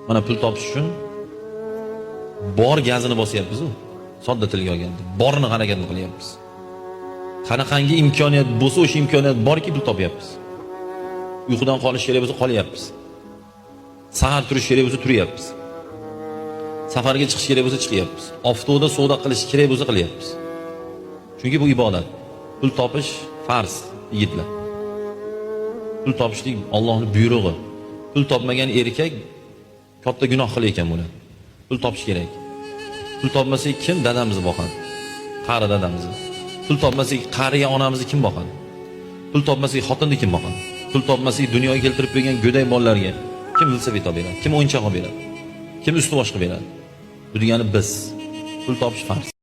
Mana pul topish uchun bor gazini bosyapmiz-ku. Sodda tilga olganda, borini harakatini qilyapmiz. Qanaqangi imkoniyat bo'lsa, o'sha imkoniyat borki pul topyapmiz. Uyqudan qolish kerak bo'lsa, qolyapmiz. Sahar turish kerak bo'lsa, turyapmiz. Safarga chiqish kerak bo'lsa, chiqyapmiz. Oftoda savdo qilish kerak bo'lsa, qilyapmiz. Chunki bu ibodat. Pul topish farz, yigitlar. Pul topishlik Allohning buyrug'i. Pul topmagan erkak katta gunoh qilayotgan bo'ladi. Pul topish kerak. Pul topmasak kim dadamizni boqadi? Qari dadamizni. Pul topmasak qariya onamizni kim boqadi? Pul topmasak xotinni kim boqadi? Pul topmasak dunyoga keltirib qo'ygan go'dak bolalarga kim velosiped beradi? Kim o'yinchoq beradi? Kim usti boshqa beradi? Bu degani biz. Pul topish farz.